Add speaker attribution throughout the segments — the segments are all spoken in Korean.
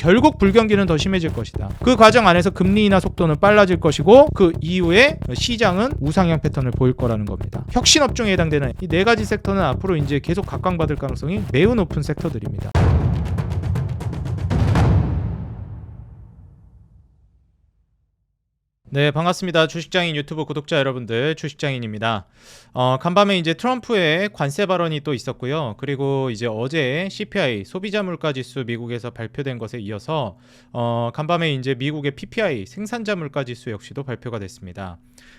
Speaker 1: 결국 불경기는 더 심해질 것이다. 그 과정 안에서 금리 인하 속도는 빨라질 것이고 그 이후에 시장은 우상향 패턴을 보일 거라는 겁니다. 혁신 업종에 해당되는 이 네 가지 섹터는 앞으로 이제 계속 각광받을 가능성이 매우 높은 섹터들입니다. 네, 반갑습니다. 주식장인 유튜브 구독자 여러분들, 주식장인입니다. 간밤에 이제 트럼프의 관세 발언이 또 있었고요. 그리고 이제 어제 CPI 소비자 물가 지수 미국에서 발표된 것에 이어서 간밤에 이제 미국의 PPI 생산자 물가 지수 역시도 발표가 됐습니다.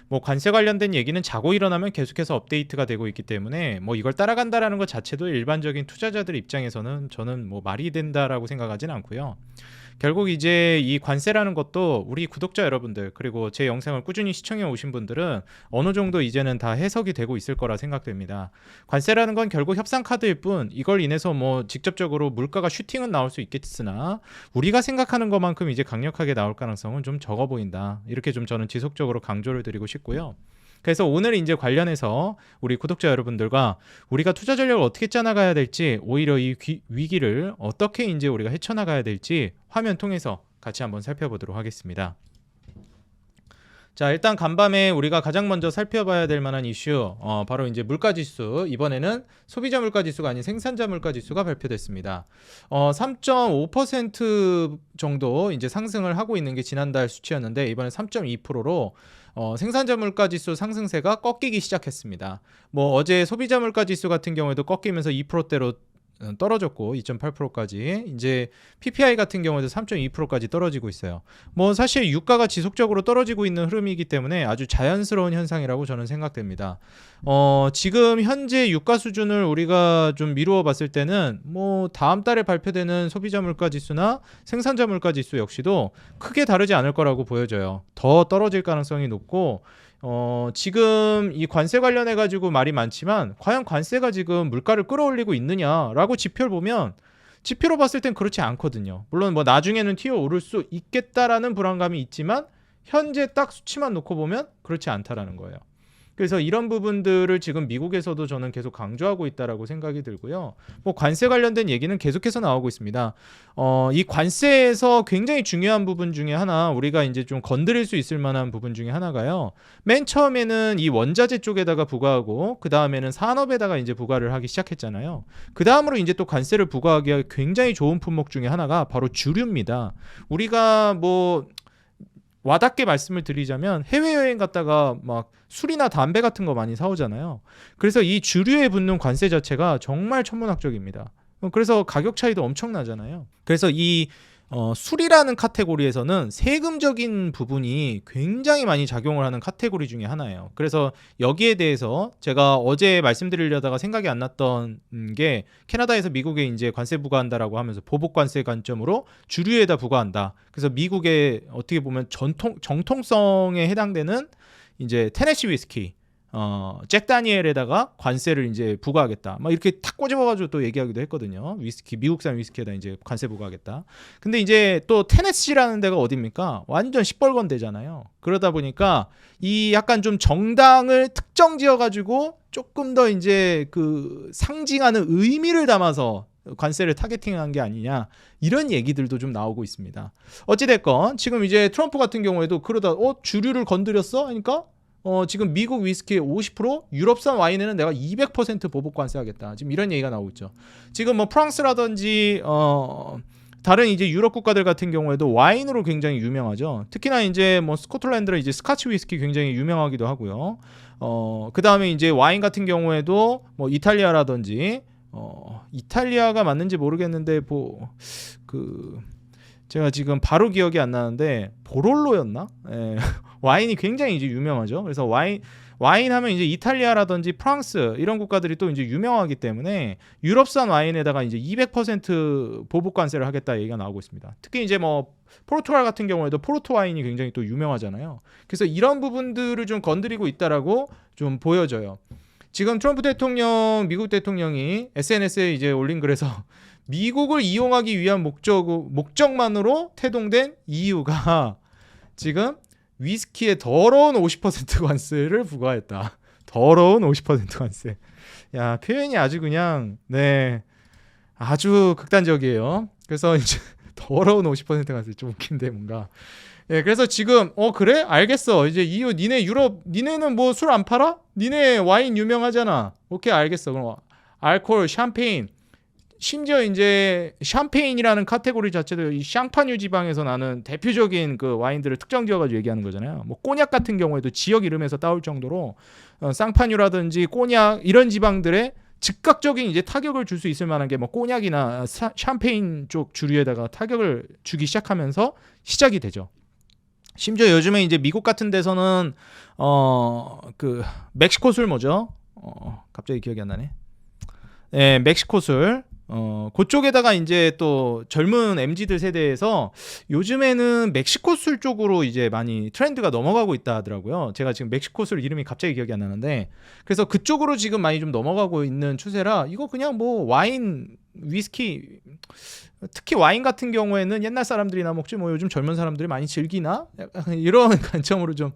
Speaker 1: 뭐 관세 관련된 얘기는 자고 일어나면 계속해서 업데이트가 되고 있기 때문에 뭐 이걸 따라간다라는 것 자체도 일반적인 투자자들 입장에서는 저는 뭐 말이 된다라고 생각하진 않고요. 결국 이제 이 관세라는 것도 우리 구독자 여러분들 그리고 제 영상을 꾸준히 시청해 오신 분들은 어느 정도 이제는 다 해석이 되고 있을 거라 생각됩니다. 관세라는 건 결국 협상 카드일 뿐 이걸 인해서 뭐 직접적으로 물가가 슈팅은 나올 수 있겠으나 우리가 생각하는 것만큼 이제 강력하게 나올 가능성은 좀 적어 보인다. 이렇게 좀 저는 지속적으로 강조를 드리고 싶고요. 그래서 오늘 이제 관련해서 우리 구독자 여러분들과 우리가 투자 전략을 어떻게 짜나가야 될지 오히려 이 위기를 어떻게 이제 우리가 헤쳐나가야 될지 화면 통해서 같이 한번 살펴보도록 하겠습니다. 자, 일단 간밤에 우리가 가장 먼저 살펴봐야 될 만한 이슈 바로 이제 물가지수, 이번에는 소비자 물가지수가 아닌 생산자 물가지수가 발표됐습니다. 3.5% 정도 이제 상승을 하고 있는 게 지난달 수치였는데 이번에 3.2%로 생산자 물가지수 상승세가 꺾이기 시작했습니다. 뭐 어제 소비자 물가지수 같은 경우에도 꺾이면서 2%대로 떨어졌고 2.8%까지 이제 PPI 같은 경우에도 3.2%까지 떨어지고 있어요. 뭐 사실 유가가 지속적으로 떨어지고 있는 흐름이기 때문에 아주 자연스러운 현상이라고 저는 생각됩니다. 지금 현재 유가 수준을 우리가 좀 미루어 봤을 때는 뭐 다음 달에 발표되는 소비자 물가 지수나 생산자 물가 지수 역시도 크게 다르지 않을 거라고 보여져요. 더 떨어질 가능성이 높고 지금 이 관세 관련해 가지고 말이 많지만 과연 관세가 지금 물가를 끌어올리고 있느냐라고 지표를 보면 지표로 봤을 땐 그렇지 않거든요. 물론 뭐 나중에는 튀어오를 수 있겠다라는 불안감이 있지만 현재 딱 수치만 놓고 보면 그렇지 않다라는 거예요. 그래서 이런 부분들을 지금 미국에서도 저는 계속 강조하고 있다라고 생각이 들고요. 뭐 관세 관련된 얘기는 계속해서 나오고 있습니다. 이 관세에서 굉장히 중요한 부분 중에 하나 우리가 이제 좀 건드릴 수 있을 만한 부분 중에 하나가요. 맨 처음에는 이 원자재 쪽에다가 부과하고 그 다음에는 산업에다가 이제 부과를 하기 시작했잖아요. 그 다음으로 이제 또 관세를 부과하기가 굉장히 좋은 품목 중에 하나가 바로 주류입니다. 우리가 뭐 와닿게 말씀을 드리자면 해외여행 갔다가 막 술이나 담배 같은 거 많이 사오잖아요. 그래서 이 주류에 붙는 관세 자체가 정말 천문학적입니다. 그래서 가격 차이도 엄청나잖아요. 그래서 이 술이라는 카테고리에서는 세금적인 부분이 굉장히 많이 작용을 하는 카테고리 중에 하나예요. 그래서 여기에 대해서 제가 어제 말씀드리려다가 생각이 안 났던 게 캐나다에서 미국에 이제 관세 부과한다라고 하면서 보복 관세 관점으로 주류에다 부과한다. 그래서 미국의 어떻게 보면 정통성에 해당되는 이제 테네시 위스키 잭 다니엘에다가 관세를 이제 부과하겠다. 막 이렇게 탁 꼬집어가지고 또 얘기하기도 했거든요. 위스키, 미국산 위스키에다 이제 관세 부과하겠다. 근데 이제 또 테네시라는 데가 어딥니까? 완전 시뻘건 데잖아요. 그러다 보니까 이 약간 좀 정당을 특정 지어가지고 조금 더 이제 그 상징하는 의미를 담아서 관세를 타겟팅한 게 아니냐 이런 얘기들도 좀 나오고 있습니다. 어찌됐건 지금 이제 트럼프 같은 경우에도 그러다 주류를 건드렸어? 하니까 지금 미국 위스키의 50%, 유럽산 와인에는 내가 200% 보복 관세하겠다. 지금 이런 얘기가 나오고 있죠. 지금 뭐 프랑스라든지 다른 이제 유럽 국가들 같은 경우에도 와인으로 굉장히 유명하죠. 특히나 이제 뭐 스코틀랜드는 이제 스카치 위스키 굉장히 유명하기도 하고요. 그 다음에 이제 와인 같은 경우에도 뭐 이탈리아라든지 이탈리아가 맞는지 모르겠는데 제가 지금 바로 기억이 안 나는데 보롤로였나? 예. 와인이 굉장히 이제 유명하죠. 그래서 와인 하면 이제 이탈리아라든지 프랑스 이런 국가들이 또 이제 유명하기 때문에 유럽산 와인에다가 이제 200% 보복 관세를 하겠다 얘기가 나오고 있습니다. 특히 이제 뭐 포르투갈 같은 경우에도 포르투 와인이 굉장히 또 유명하잖아요. 그래서 이런 부분들을 좀 건드리고 있다라고 좀 보여져요. 지금 트럼프 대통령, 미국 대통령이 SNS에 이제 올린 글에서 미국을 이용하기 위한 목적만으로 태동된 EU가 지금 위스키에 더러운 50% 관세를 부과했다. 더러운 50% 관세. 야, 표현이 아주 그냥 아주 극단적이에요. 그래서 이제 더러운 50% 관세 좀 웃긴데 뭔가. 예, 그래서 지금 그래? 알겠어. 이제 EU 니네 유럽 니네는 뭐 술 안 팔아? 니네 와인 유명하잖아. 오케이, 알겠어. 그럼 알코올, 샴페인, 심지어 이제 샴페인이라는 카테고리 자체도 이 샹파뉴 지방에서 나는 대표적인 그 와인들을 특정 지어가지고 얘기하는 거잖아요. 뭐 꼬냑 같은 경우에도 지역 이름에서 따올 정도로 쌍파뉴라든지 꼬냑 이런 지방들의 즉각적인 이제 타격을 줄 수 있을 만한 게 뭐 꼬냑이나 샴페인 쪽 주류에다가 타격을 주기 시작하면서 시작이 되죠. 심지어 요즘에 이제 미국 같은 데서는 그 멕시코 술 뭐죠? 갑자기 기억이 안 나네. 네, 멕시코 술. 그쪽에다가 이제 또 젊은 MZ들 세대에서 요즘에는 멕시코 술 쪽으로 이제 많이 트렌드가 넘어가고 있다 하더라고요. 제가 지금 멕시코 술 이름이 갑자기 기억이 안 나는데, 그래서 그쪽으로 지금 많이 좀 넘어가고 있는 추세라 이거 그냥 뭐 와인, 위스키, 특히 와인 같은 경우에는 옛날 사람들이나 먹지 뭐 요즘 젊은 사람들이 많이 즐기나? 약간 이런 관점으로 좀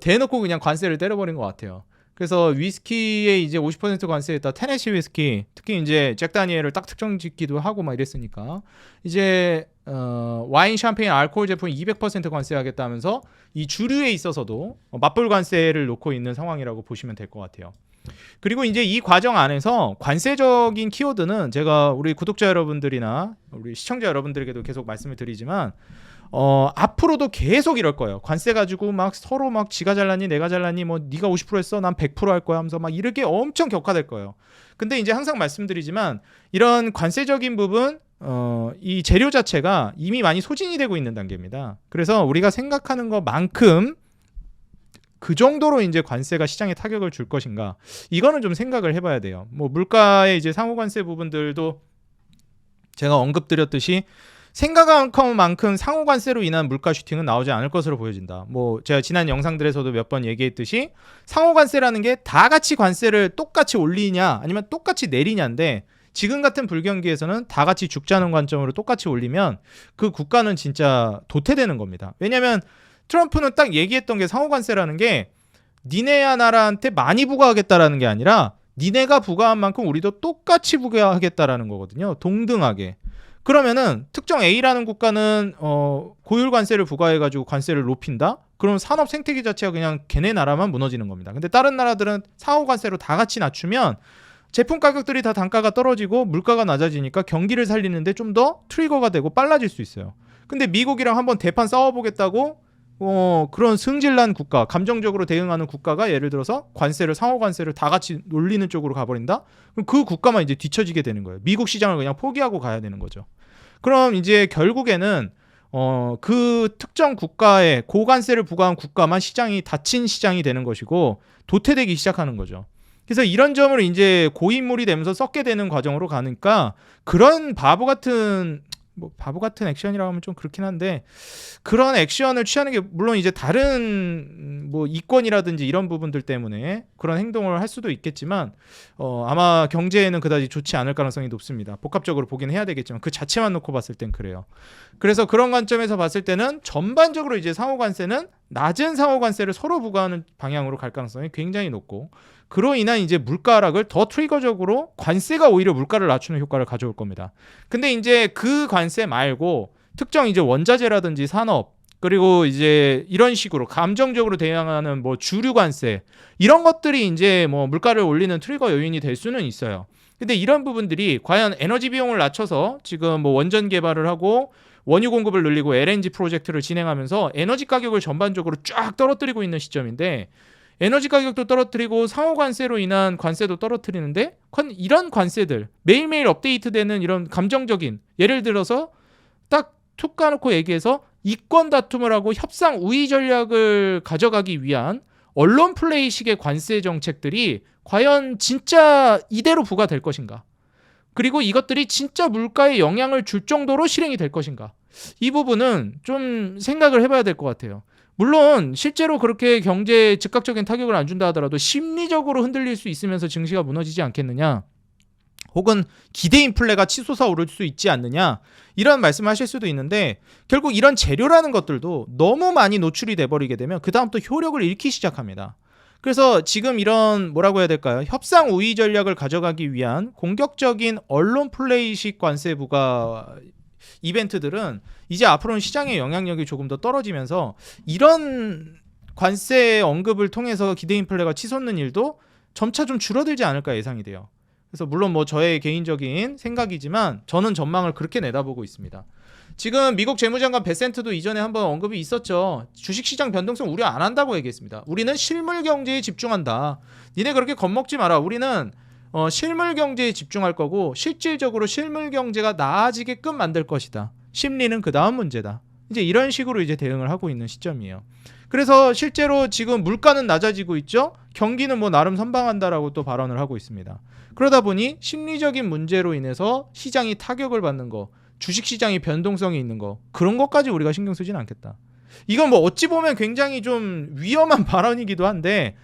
Speaker 1: 대놓고 그냥 관세를 때려버린 것 같아요. 그래서 위스키에 이제 50% 관세했다 테네시 위스키, 특히 이제 잭 다니엘을 딱 특정 짓기도 하고 막 이랬으니까 이제 와인, 샴페인, 알코올 제품 200% 관세하겠다면서 이 주류에 있어서도 맞불 관세를 놓고 있는 상황이라고 보시면 될 것 같아요. 그리고 이제 이 과정 안에서 관세적인 키워드는 제가 우리 구독자 여러분들이나 우리 시청자 여러분들에게도 계속 말씀을 드리지만 앞으로도 계속 이럴 거예요. 관세 가지고 막 서로 막 지가 잘났니 내가 잘났니 뭐 네가 50% 했어 난 100% 할 거야 하면서 막 이렇게 엄청 격화될 거예요. 근데 이제 항상 말씀드리지만 이런 관세적인 부분 이 재료 자체가 이미 많이 소진이 되고 있는 단계입니다. 그래서 우리가 생각하는 것만큼 그 정도로 이제 관세가 시장에 타격을 줄 것인가, 이거는 좀 생각을 해봐야 돼요. 뭐 물가의 이제 상호관세 부분들도 제가 언급드렸듯이 생각한 만큼 상호관세로 인한 물가 슈팅은 나오지 않을 것으로 보여진다. 뭐 제가 지난 영상들에서도 몇 번 얘기했듯이 상호관세라는 게 다 같이 관세를 똑같이 올리냐 아니면 똑같이 내리냐인데, 지금 같은 불경기에서는 다 같이 죽자는 관점으로 똑같이 올리면 그 국가는 진짜 도태되는 겁니다. 왜냐하면 트럼프는 딱 얘기했던 게 상호관세라는 게 니네야 나라한테 많이 부과하겠다라는 게 아니라 니네가 부과한 만큼 우리도 똑같이 부과하겠다라는 거거든요. 동등하게. 그러면은 특정 A라는 국가는 고율 관세를 부과해가지고 관세를 높인다? 그럼 산업 생태계 자체가 그냥 걔네 나라만 무너지는 겁니다. 근데 다른 나라들은 상호관세로 다 같이 낮추면 제품 가격들이 다 단가가 떨어지고 물가가 낮아지니까 경기를 살리는데 좀 더 트리거가 되고 빨라질 수 있어요. 근데 미국이랑 한번 대판 싸워보겠다고 그런 승질난 국가, 감정적으로 대응하는 국가가 예를 들어서 관세를, 상호관세를 다 같이 놀리는 쪽으로 가버린다? 그럼 그 국가만 이제 뒤처지게 되는 거예요. 미국 시장을 그냥 포기하고 가야 되는 거죠. 그럼 이제 결국에는 그 특정 국가에 고관세를 부과한 국가만 시장이 닫힌 시장이 되는 것이고 도태되기 시작하는 거죠. 그래서 이런 점을 이제 고인물이 되면서 썩게 되는 과정으로 가니까 그런 바보 같은 액션이라고 하면 좀 그렇긴 한데, 그런 액션을 취하는 게 물론 이제 다른 뭐 이권이라든지 이런 부분들 때문에 그런 행동을 할 수도 있겠지만 아마 경제에는 그다지 좋지 않을 가능성이 높습니다. 복합적으로 보긴 해야 되겠지만 그 자체만 놓고 봤을 땐 그래요. 그래서 그런 관점에서 봤을 때는 전반적으로 이제 상호관세는 낮은 상호관세를 서로 부과하는 방향으로 갈 가능성이 굉장히 높고, 그로 인한 이제 물가 하락을 더 트리거적으로 관세가 오히려 물가를 낮추는 효과를 가져올 겁니다. 근데 이제 그 관세 말고 특정 이제 원자재라든지 산업, 그리고 이제 이런 식으로 감정적으로 대응하는 뭐 주류 관세, 이런 것들이 이제 뭐 물가를 올리는 트리거 요인이 될 수는 있어요. 근데 이런 부분들이 과연 에너지 비용을 낮춰서 지금 뭐 원전 개발을 하고 원유 공급을 늘리고 LNG 프로젝트를 진행하면서 에너지 가격을 전반적으로 쫙 떨어뜨리고 있는 시점인데, 에너지 가격도 떨어뜨리고 상호관세로 인한 관세도 떨어뜨리는데 이런 관세들 매일매일 업데이트되는 이런 감정적인, 예를 들어서 딱 툭 까놓고 얘기해서 이권 다툼을 하고 협상 우위 전략을 가져가기 위한 언론 플레이식의 관세 정책들이 과연 진짜 이대로 부과될 것인가, 그리고 이것들이 진짜 물가에 영향을 줄 정도로 실행이 될 것인가, 이 부분은 좀 생각을 해봐야 될 것 같아요. 물론 실제로 그렇게 경제에 즉각적인 타격을 안 준다 하더라도 심리적으로 흔들릴 수 있으면서 증시가 무너지지 않겠느냐, 혹은 기대 인플레가 치솟아 오를 수 있지 않느냐, 이런 말씀을 하실 수도 있는데, 결국 이런 재료라는 것들도 너무 많이 노출이 돼버리게 되면 그 다음 또 효력을 잃기 시작합니다. 그래서 지금 이런 뭐라고 해야 될까요? 협상 우위 전략을 가져가기 위한 공격적인 언론 플레이식 관세 부과, 이벤트들은 이제 앞으로는 시장의 영향력이 조금 더 떨어지면서 이런 관세 언급을 통해서 기대 인플레가 치솟는 일도 점차 좀 줄어들지 않을까 예상이 돼요. 그래서 물론 뭐 저의 개인적인 생각이지만 저는 전망을 그렇게 내다보고 있습니다. 지금 미국 재무장관 베센트도 이전에 한번 언급이 있었죠. 주식시장 변동성 우려 안 한다고 얘기했습니다. 우리는 실물 경제에 집중한다. 니네 그렇게 겁먹지 마라. 우리는 실물 경제에 집중할 거고 실질적으로 실물 경제가 나아지게끔 만들 것이다. 심리는 그 다음 문제다. 이제 이런 식으로 이제 대응을 하고 있는 시점이에요. 그래서 실제로 지금 물가는 낮아지고 있죠. 경기는 뭐 나름 선방한다라고 또 발언을 하고 있습니다. 그러다 보니 심리적인 문제로 인해서 시장이 타격을 받는 거, 주식시장이 변동성이 있는 거, 그런 것까지 우리가 신경 쓰진 않겠다. 이건 뭐 어찌 보면 굉장히 좀 위험한 발언이기도 한데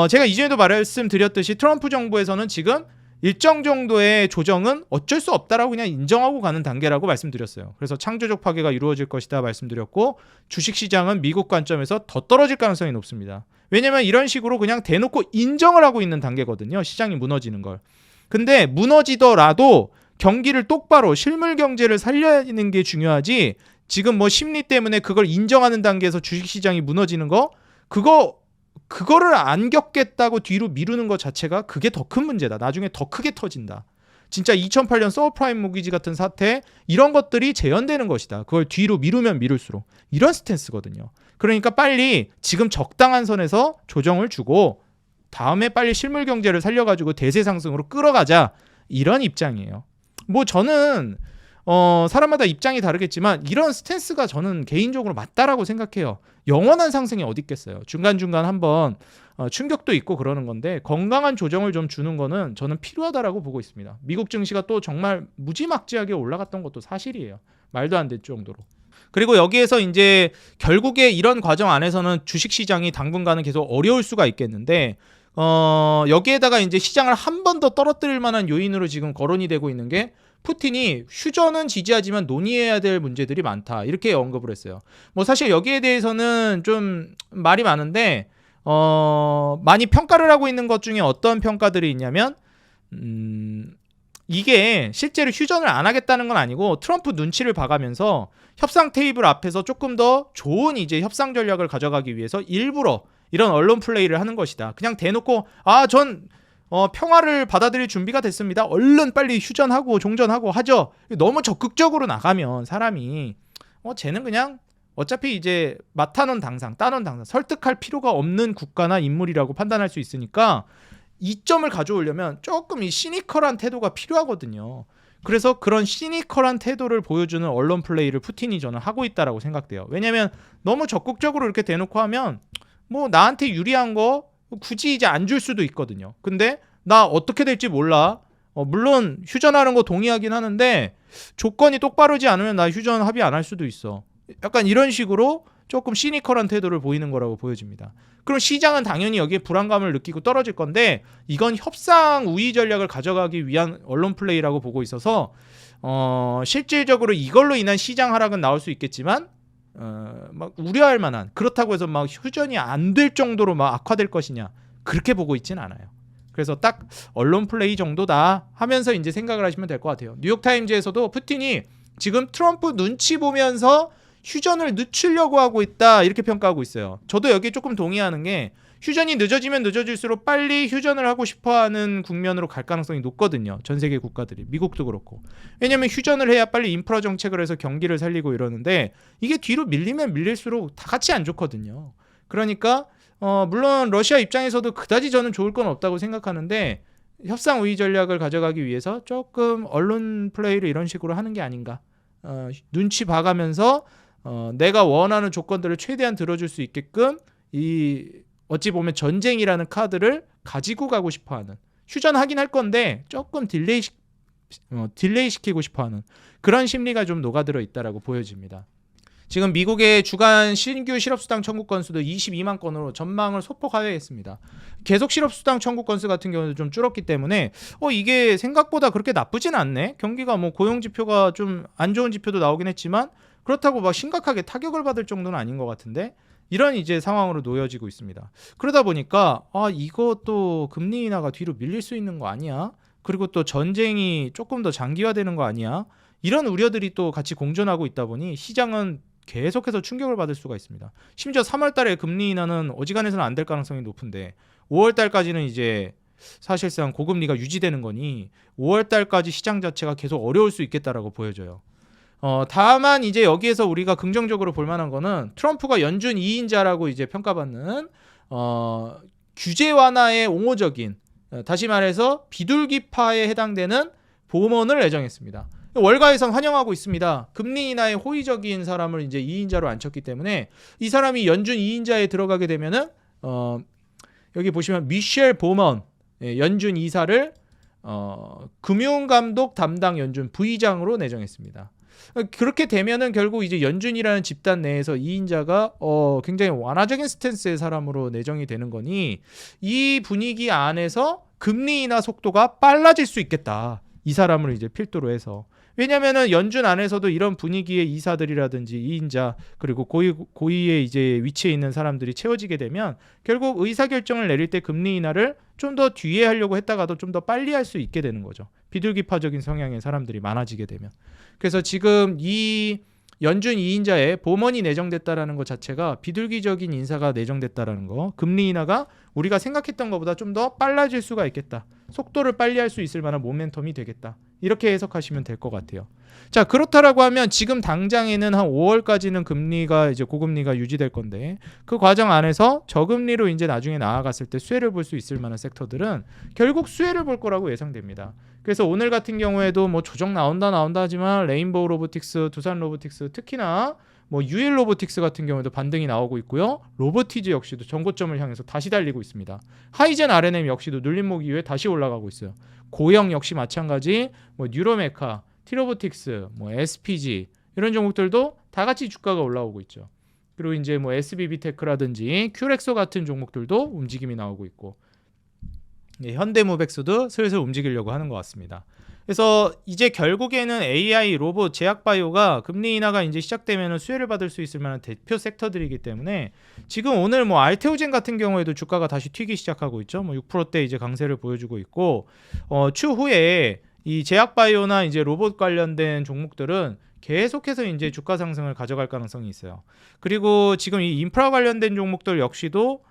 Speaker 1: 제가 이전에도 말씀드렸듯이 트럼프 정부에서는 지금 일정 정도의 조정은 어쩔 수 없다라고 그냥 인정하고 가는 단계라고 말씀드렸어요. 그래서 창조적 파괴가 이루어질 것이다 말씀드렸고 주식시장은 미국 관점에서 더 떨어질 가능성이 높습니다. 왜냐면 이런 식으로 그냥 대놓고 인정을 하고 있는 단계거든요. 시장이 무너지는 걸. 근데 무너지더라도 경기를 똑바로 실물 경제를 살려는 게 중요하지 지금 뭐 심리 때문에 그걸 인정하는 단계에서 주식시장이 무너지는 거 그거를 안 겪겠다고 뒤로 미루는 것 자체가 그게 더 큰 문제다. 나중에 더 크게 터진다. 진짜 2008년 서브프라임 모기지 같은 사태 이런 것들이 재현되는 것이다. 그걸 뒤로 미루면 미룰수록 이런 스탠스거든요. 그러니까 빨리 지금 적당한 선에서 조정을 주고 다음에 빨리 실물 경제를 살려가지고 대세 상승으로 끌어가자 이런 입장이에요. 뭐 저는 사람마다 입장이 다르겠지만 이런 스탠스가 저는 개인적으로 맞다라고 생각해요. 영원한 상승이 어디 있겠어요. 중간중간 한번 충격도 있고 그러는 건데 건강한 조정을 좀 주는 거는 저는 필요하다라고 보고 있습니다. 미국 증시가 또 정말 무지막지하게 올라갔던 것도 사실이에요. 말도 안 될 정도로. 그리고 여기에서 이제 결국에 이런 과정 안에서는 주식시장이 당분간은 계속 어려울 수가 있겠는데 여기에다가 이제 시장을 한 번 더 떨어뜨릴 만한 요인으로 지금 거론이 되고 있는 게 푸틴이 휴전은 지지하지만 논의해야 될 문제들이 많다 이렇게 언급을 했어요. 뭐 사실 여기에 대해서는 좀 말이 많은데 많이 평가를 하고 있는 것 중에 어떤 평가들이 있냐면 이게 실제로 휴전을 안 하겠다는 건 아니고 트럼프 눈치를 봐가면서 협상 테이블 앞에서 조금 더 좋은 이제 협상 전략을 가져가기 위해서 일부러 이런 언론 플레이를 하는 것이다. 그냥 대놓고 전 평화를 받아들일 준비가 됐습니다. 얼른 빨리 휴전하고 종전하고 하죠. 너무 적극적으로 나가면 사람이 쟤는 그냥 어차피 이제 맡아놓은 당상, 따놓은 당상 설득할 필요가 없는 국가나 인물이라고 판단할 수 있으니까 이점을 가져오려면 조금 이 시니컬한 태도가 필요하거든요. 그래서 그런 시니컬한 태도를 보여주는 언론 플레이를 푸틴이 저는 하고 있다라고 생각돼요. 왜냐면 너무 적극적으로 이렇게 대놓고 하면 뭐 나한테 유리한 거 굳이 이제 안 줄 수도 있거든요. 근데 나 어떻게 될지 몰라. 물론 휴전하는 거 동의하긴 하는데 조건이 똑바르지 않으면 나 휴전 합의 안 할 수도 있어. 약간 이런 식으로 조금 시니컬한 태도를 보이는 거라고 보여집니다. 그럼 시장은 당연히 여기에 불안감을 느끼고 떨어질 건데 이건 협상 우위 전략을 가져가기 위한 언론 플레이라고 보고 있어서 실질적으로 이걸로 인한 시장 하락은 나올 수 있겠지만 막 우려할 만한 그렇다고 해서 막 휴전이 안 될 정도로 막 악화될 것이냐 그렇게 보고 있진 않아요. 그래서 딱 언론 플레이 정도다 하면서 이제 생각을 하시면 될 것 같아요. 뉴욕타임즈에서도 푸틴이 지금 트럼프 눈치 보면서 휴전을 늦추려고 하고 있다 이렇게 평가하고 있어요. 저도 여기에 조금 동의하는 게 휴전이 늦어지면 늦어질수록 빨리 휴전을 하고 싶어하는 국면으로 갈 가능성이 높거든요. 전 세계 국가들이 미국도 그렇고. 왜냐하면 휴전을 해야 빨리 인프라 정책을 해서 경기를 살리고 이러는데 이게 뒤로 밀리면 밀릴수록 다 같이 안 좋거든요. 그러니까 물론 러시아 입장에서도 그다지 저는 좋을 건 없다고 생각하는데 협상 우위 전략을 가져가기 위해서 조금 언론 플레이를 이런 식으로 하는 게 아닌가. 눈치 봐가면서 내가 원하는 조건들을 최대한 들어줄 수 있게끔 이 어찌 보면 전쟁이라는 카드를 가지고 가고 싶어하는 휴전하긴 할 건데 조금 딜레이 시키고 싶어하는 그런 심리가 좀 녹아들어 있다라고 보여집니다. 지금 미국의 주간 신규 실업수당 청구 건수도 22만 건으로 전망을 소폭 하회했습니다. 계속 실업수당 청구 건수 같은 경우도 좀 줄었기 때문에 이게 생각보다 그렇게 나쁘진 않네. 경기가 뭐 고용지표가 좀 안 좋은 지표도 나오긴 했지만 그렇다고 막 심각하게 타격을 받을 정도는 아닌 것 같은데 이런 이제 상황으로 놓여지고 있습니다. 그러다 보니까 이것도 금리 인하가 뒤로 밀릴 수 있는 거 아니야? 그리고 또 전쟁이 조금 더 장기화되는 거 아니야? 이런 우려들이 또 같이 공존하고 있다 보니 시장은 계속해서 충격을 받을 수가 있습니다. 심지어 3월 달에 금리 인하는 어지간해서는 안 될 가능성이 높은데 5월 달까지는 이제 사실상 고금리가 유지되는 거니 5월 달까지 시장 자체가 계속 어려울 수 있겠다라고 보여져요. 다만 이제 여기에서 우리가 긍정적으로 볼 만한 거는 트럼프가 연준 2인자라고 이제 평가받는 규제 완화의 옹호적인, 다시 말해서 비둘기파에 해당되는 보험원을 내정했습니다. 월가에선 환영하고 있습니다. 금리 인하에 호의적인 사람을 이제 2인자로 앉혔기 때문에 이 사람이 연준 2인자에 들어가게 되면은 여기 보시면 미셸 보먼 연준 이사를 금융감독 담당 연준 부의장으로 내정했습니다. 그렇게 되면은 결국 이제 연준이라는 집단 내에서 2인자가 굉장히 완화적인 스탠스의 사람으로 내정이 되는 거니 이 분위기 안에서 금리 인하 속도가 빨라질 수 있겠다. 이 사람을 이제 필두로 해서. 왜냐면은 연준 안에서도 이런 분위기의 이사들이라든지 2인자 그리고 고위의 이제 위치에 있는 사람들이 채워지게 되면 결국 의사결정을 내릴 때 금리 인하를 좀 더 뒤에 하려고 했다가도 좀 더 빨리 할 수 있게 되는 거죠. 비둘기파적인 성향의 사람들이 많아지게 되면. 그래서 지금 이 연준 2인자에 보먼이 내정됐다라는 것 자체가 비둘기적인 인사가 내정됐다라는 거, 금리 인하가 우리가 생각했던 것보다 좀 더 빨라질 수가 있겠다. 속도를 빨리 할 수 있을 만한 모멘텀이 되겠다. 이렇게 해석하시면 될 것 같아요. 자, 그렇다라고 하면 지금 당장에는 한 5월까지는 금리가 이제 고금리가 유지될 건데 그 과정 안에서 저금리로 이제 나중에 나아갔을 때 수혜를 볼 수 있을 만한 섹터들은 결국 수혜를 볼 거라고 예상됩니다. 그래서 오늘 같은 경우에도 뭐 조정 나온다 하지만 레인보우 로보틱스, 두산 로보틱스, 특히나 뭐 유일 로보틱스 같은 경우에도 반등이 나오고 있고요. 로보티즈 역시도 전고점을 향해서 다시 달리고 있습니다. 하이젠 R&M 역시도 눌림목 이후에 다시 올라가고 있어요. 고영 역시 마찬가지, 뭐 뉴로메카, 티로보틱스, 뭐 SPG 이런 종목들도 다 같이 주가가 올라오고 있죠. 그리고 이제 뭐 SBB테크라든지 큐렉소 같은 종목들도 움직임이 나오고 있고, 현대무백스도 슬슬 움직이려고 하는 것 같습니다. 그래서 이제 결국에는 AI, 로봇, 제약바이오가 금리 인하가 이제 시작되면 수혜를 받을 수 있을 만한 대표 섹터들이기 때문에 지금 오늘 뭐 알테오젠 같은 경우에도 주가가 다시 튀기 시작하고 있죠. 뭐 6%대 이제 강세를 보여주고 있고, 추후에 이 제약바이오나 이제 로봇 관련된 종목들은 계속해서 이제 주가 상승을 가져갈 가능성이 있어요. 그리고 지금 이 인프라 관련된 종목들 역시도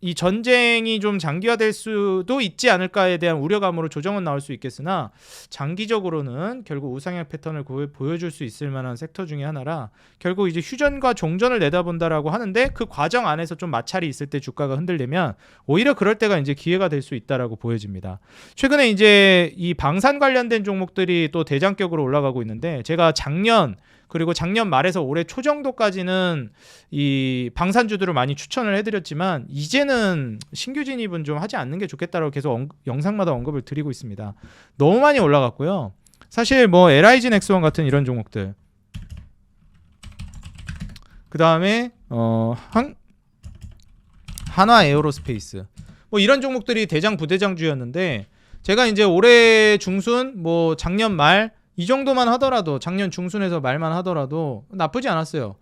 Speaker 1: 이 전쟁이 좀 장기화될 수도 있지 않을까에 대한 우려감으로 조정은 나올 수 있겠으나 장기적으로는 결국 우상향 패턴을 보여줄 수 있을 만한 섹터 중에 하나라 결국 이제 휴전과 종전을 내다본다라고 하는데 그 과정 안에서 좀 마찰이 있을 때 주가가 흔들리면 오히려 그럴 때가 이제 기회가 될 수 있다라고 보여집니다. 최근에 이제 이 방산 관련된 종목들이 또 대장격으로 올라가고 있는데 제가 작년 말에서 올해 초 정도까지는 이 방산주들을 많이 추천을 해드렸지만 이제는 신규 진입은 좀 하지 않는 게 좋겠다라고 계속 영상마다 언급을 드리고 있습니다. 너무 많이 올라갔고요. 사실 뭐 LIG 넥스원 같은 이런 종목들, 그 다음에 한화 에어로스페이스 뭐 이런 종목들이 대장 부대장주였는데 제가 이제 올해 중순 뭐 작년 말 이 정도만 하더라도 작년 중순에서 말만 하더라도 나쁘지 않았어요.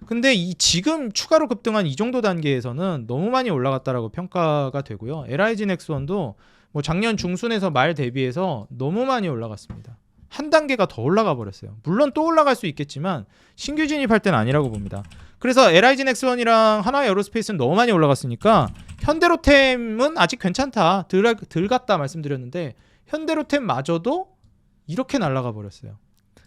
Speaker 1: 근데 지금 추가로 급등한 이 정도 단계에서는 너무 많이 올라갔다라고 평가가 되고요. LIG 넥스원도 뭐 작년 중순에서 말 대비해서 너무 많이 올라갔습니다. 한 단계가 더 올라가 버렸어요. 물론 또 올라갈 수 있겠지만 신규 진입할 때는 아니라고 봅니다. 그래서 LIG 넥스원이랑 하나 에어로스페이스는 너무 많이 올라갔으니까 현대로템은 아직 괜찮다, 덜 갔다 말씀드렸는데 현대로템마저도 이렇게 날아가 버렸어요.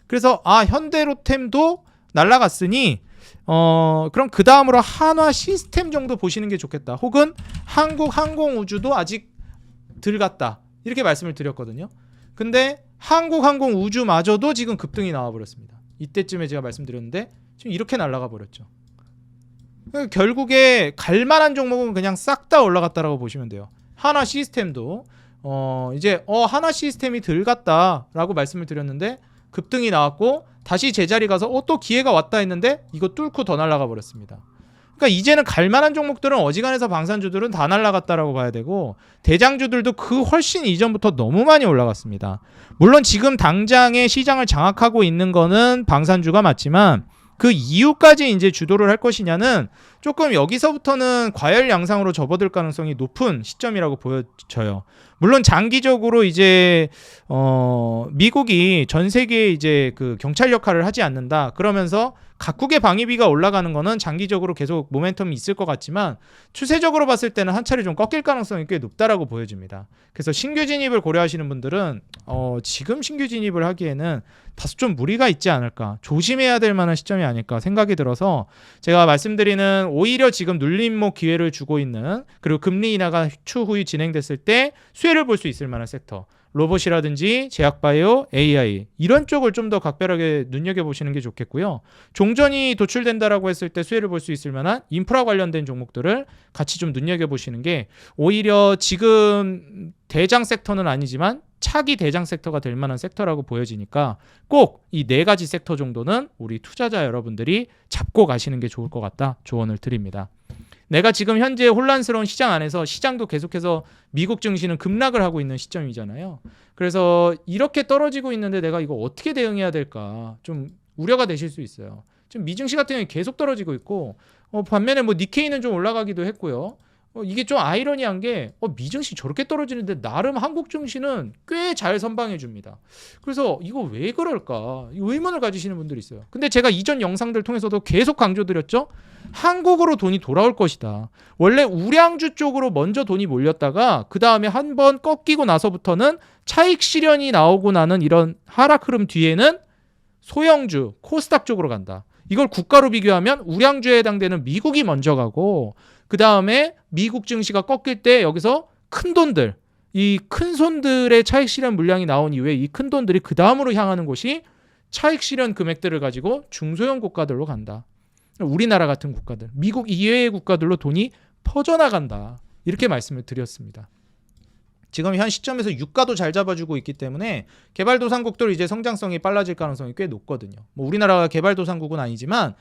Speaker 1: 그래서 현대로템도 날아갔으니 그럼 그 다음으로 한화 시스템 정도 보시는 게 좋겠다. 혹은 한국항공우주도 아직 덜 갔다. 이렇게 말씀을 드렸거든요. 근데 한국항공우주마저도 지금 급등이 나와 버렸습니다. 이때쯤에 제가 말씀드렸는데 지금 이렇게 날아가 버렸죠. 결국에 갈만한 종목은 그냥 싹 다 올라갔다라고 보시면 돼요. 한화 시스템도 이제 하나 시스템이 덜 갔다라고 말씀을 드렸는데 급등이 나왔고 다시 제자리 가서 또 기회가 왔다 했는데 이거 뚫고 더 날아가 버렸습니다. 그러니까 이제는 갈만한 종목들은 어지간해서 방산주들은 다 날아갔다라고 봐야 되고 대장주들도 그 훨씬 이전부터 너무 많이 올라갔습니다. 물론 지금 당장의 시장을 장악하고 있는 거는 방산주가 맞지만 그 이후까지 이제 주도를 할 것이냐는 조금 여기서부터는 과열 양상으로 접어들 가능성이 높은 시점이라고 보여져요. 물론 장기적으로 이제 미국이 전 세계에 이제 그 경찰 역할을 하지 않는다. 그러면서 각국의 방위비가 올라가는 거는 장기적으로 계속 모멘텀이 있을 것 같지만 추세적으로 봤을 때는 한 차례 좀 꺾일 가능성이 꽤 높다라고 보여집니다. 그래서 신규 진입을 고려하시는 분들은 지금 신규 진입을 하기에는 다소 좀 무리가 있지 않을까, 조심해야 될 만한 시점이 아닐까 생각이 들어서 제가 말씀드리는, 오히려 지금 눌림목 기회를 주고 있는, 그리고 금리 인하가 추후에 진행됐을 때 수혜를 볼 수 있을 만한 섹터, 로봇이라든지 제약바이오, AI 이런 쪽을 좀 더 각별하게 눈여겨보시는 게 좋겠고요. 종전이 도출된다라고 했을 때 수혜를 볼 수 있을 만한 인프라 관련된 종목들을 같이 좀 눈여겨보시는 게 오히려 지금 대장 섹터는 아니지만 차기 대장 섹터가 될 만한 섹터라고 보여지니까 꼭 이 네 가지 섹터 정도는 우리 투자자 여러분들이 잡고 가시는 게 좋을 것 같다 조언을 드립니다. 내가 지금 현재 혼란스러운 시장 안에서 시장도 계속해서 미국 증시는 급락을 하고 있는 시점이잖아요. 그래서 이렇게 떨어지고 있는데 내가 이거 어떻게 대응해야 될까 좀 우려가 되실 수 있어요. 지금 미증시 같은 경우는 계속 떨어지고 있고 반면에 뭐 니케이는 좀 올라가기도 했고요. 이게 좀 아이러니한 게 미증시 저렇게 떨어지는데 나름 한국 증시는 꽤 잘 선방해 줍니다. 그래서 이거 왜 그럴까 의문을 가지시는 분들이 있어요. 근데 제가 이전 영상들 통해서도 계속 강조드렸죠. 한국으로 돈이 돌아올 것이다. 원래 우량주 쪽으로 먼저 돈이 몰렸다가 그 다음에 한 번 꺾이고 나서부터는 차익 실현이 나오고 나는 이런 하락 흐름 뒤에는 소형주, 코스닥 쪽으로 간다. 이걸 국가로 비교하면 우량주에 해당되는 미국이 먼저 가고 그 다음에 미국 증시가 꺾일 때 여기서 큰 돈들, 이 큰 손들의 차익 실현 물량이 나온 이후에 이 큰 돈들이 그 다음으로 향하는 곳이 차익 실현 금액들을 가지고 중소형 국가들로 간다. 우리나라 같은 국가들, 미국 이외의 국가들로 돈이 퍼져나간다. 이렇게 말씀을 드렸습니다. 지금 현 시점에서 유가도 잘 잡아주고 있기 때문에 개발도상국들 이제 성장성이 빨라질 가능성이 꽤 높거든요. 뭐 우리나라가 개발도상국은 아니지만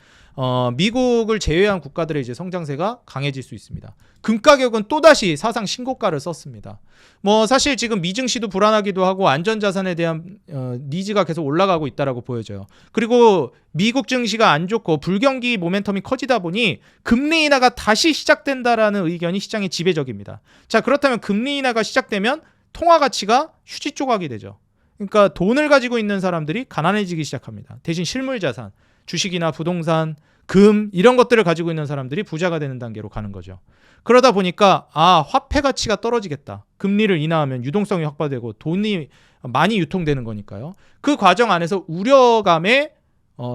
Speaker 1: 미국을 제외한 국가들의 이제 성장세가 강해질 수 있습니다. 금 가격은 또다시 사상 신고가를 썼습니다. 뭐 사실 지금 미증시도 불안하기도 하고 안전자산에 대한 니즈가 계속 올라가고 있다라고 보여져요. 그리고 미국 증시가 안 좋고 불경기 모멘텀이 커지다 보니 금리 인하가 다시 시작된다라는 의견이 시장의 지배적입니다. 자, 그렇다면 금리 인하가 시작되면 통화 가치가 휴지 조각이 되죠. 그러니까 돈을 가지고 있는 사람들이 가난해지기 시작합니다. 대신 실물 자산, 주식이나 부동산, 금 이런 것들을 가지고 있는 사람들이 부자가 되는 단계로 가는 거죠. 그러다 보니까 화폐 가치가 떨어지겠다. 금리를 인하하면 유동성이 확보되고 돈이 많이 유통되는 거니까요. 그 과정 안에서 우려감에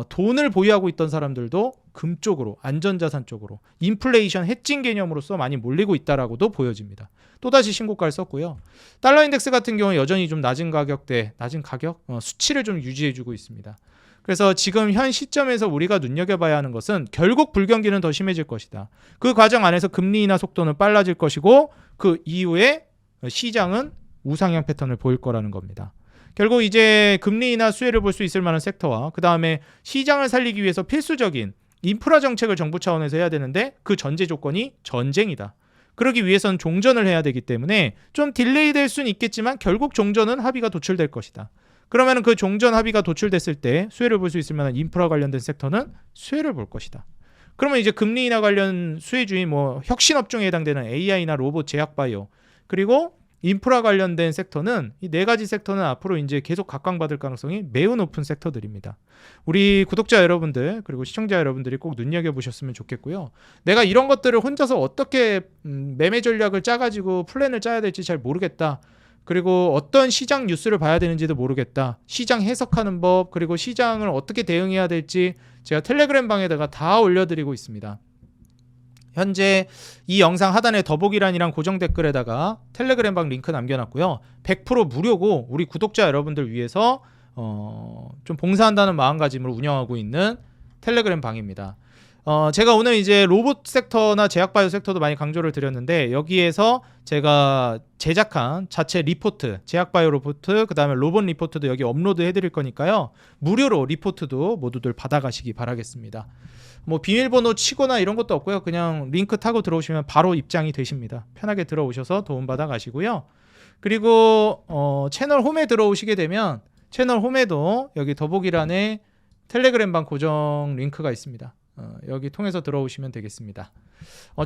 Speaker 1: 돈을 보유하고 있던 사람들도 금 쪽으로, 안전자산 쪽으로, 인플레이션 해칭 개념으로서 많이 몰리고 있다라고도 보여집니다. 또다시 신고가를 썼고요. 달러 인덱스 같은 경우는 여전히 좀 낮은 가격대, 낮은 가격 수치를 좀 유지해주고 있습니다. 그래서 지금 현 시점에서 우리가 눈여겨봐야 하는 것은 결국 불경기는 더 심해질 것이다. 그 과정 안에서 금리 인하 속도는 빨라질 것이고 그 이후에 시장은 우상향 패턴을 보일 거라는 겁니다. 결국 이제 금리 인하 수혜를 볼 수 있을 만한 섹터와 그 다음에 시장을 살리기 위해서 필수적인 인프라 정책을 정부 차원에서 해야 되는데 그 전제 조건이 전쟁이다. 그러기 위해서는 종전을 해야 되기 때문에 좀 딜레이 될 수는 있겠지만 결국 종전은 합의가 도출될 것이다. 그러면 그 종전 합의가 도출됐을 때 수혜를 볼 수 있을 만한 인프라 관련된 섹터는 수혜를 볼 것이다. 그러면 이제 금리 인하 관련 수혜주인 뭐 혁신업종에 해당되는 AI나 로봇, 제약바이오 그리고 인프라 관련된 섹터는 이 네 가지 섹터는 앞으로 이제 계속 각광받을 가능성이 매우 높은 섹터들입니다. 우리 구독자 여러분들 그리고 시청자 여러분들이 꼭 눈여겨보셨으면 좋겠고요. 내가 이런 것들을 혼자서 어떻게 매매 전략을 짜가지고 플랜을 짜야 될지 잘 모르겠다. 그리고 어떤 시장 뉴스를 봐야 되는지도 모르겠다. 시장 해석하는 법 그리고 시장을 어떻게 대응해야 될지 제가 텔레그램 방에다가 다 올려드리고 있습니다. 현재 이 영상 하단에 더보기란이랑 고정 댓글에다가 텔레그램 방 링크 남겨놨고요. 100% 무료고 우리 구독자 여러분들 위해서 좀 봉사한다는 마음가짐으로 운영하고 있는 텔레그램 방입니다. 제가 오늘 이제 로봇 섹터나 제약바이오 섹터도 많이 강조를 드렸는데 여기에서 제가 제작한 자체 리포트, 제약바이오 리포트, 그 다음에 로봇 리포트도 여기 업로드 해드릴 거니까요. 무료로 리포트도 모두들 받아가시기 바라겠습니다. 뭐 비밀번호 치거나 이런 것도 없고요. 그냥 링크 타고 들어오시면 바로 입장이 되십니다. 편하게 들어오셔서 도움받아 가시고요. 그리고 채널 홈에 들어오시게 되면 채널 홈에도 여기 더보기란에 텔레그램 방 고정 링크가 있습니다. 여기 통해서 들어오시면 되겠습니다.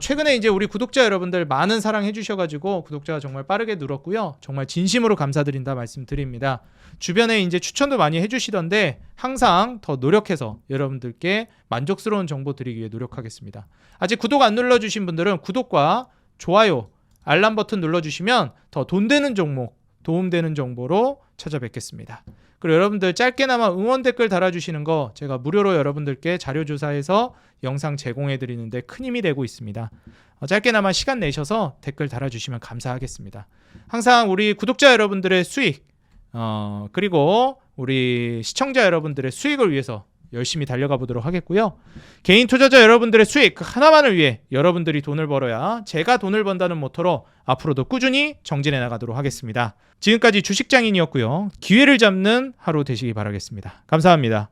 Speaker 1: 최근에 이제 우리 구독자 여러분들 많은 사랑 해주셔가지고 구독자가 정말 빠르게 늘었고요. 정말 진심으로 감사드린다 말씀드립니다. 주변에 이제 추천도 많이 해주시던데 항상 더 노력해서 여러분들께 만족스러운 정보 드리기 위해 노력하겠습니다. 아직 구독 안 눌러주신 분들은 구독과 좋아요, 알람 버튼 눌러주시면 더 돈 되는 종목, 도움되는 정보로 찾아뵙겠습니다. 그리고 여러분들 짧게나마 응원 댓글 달아주시는 거 제가 무료로 여러분들께 자료 조사해서 영상 제공해 드리는데 큰 힘이 되고 있습니다. 짧게나마 시간 내셔서 댓글 달아주시면 감사하겠습니다. 항상 우리 구독자 여러분들의 수익 그리고 우리 시청자 여러분들의 수익을 위해서 열심히 달려가 보도록 하겠고요. 개인 투자자 여러분들의 수익 하나만을 위해 여러분들이 돈을 벌어야 제가 돈을 번다는 모토로 앞으로도 꾸준히 정진해 나가도록 하겠습니다. 지금까지 주식장인이었고요. 기회를 잡는 하루 되시기 바라겠습니다. 감사합니다.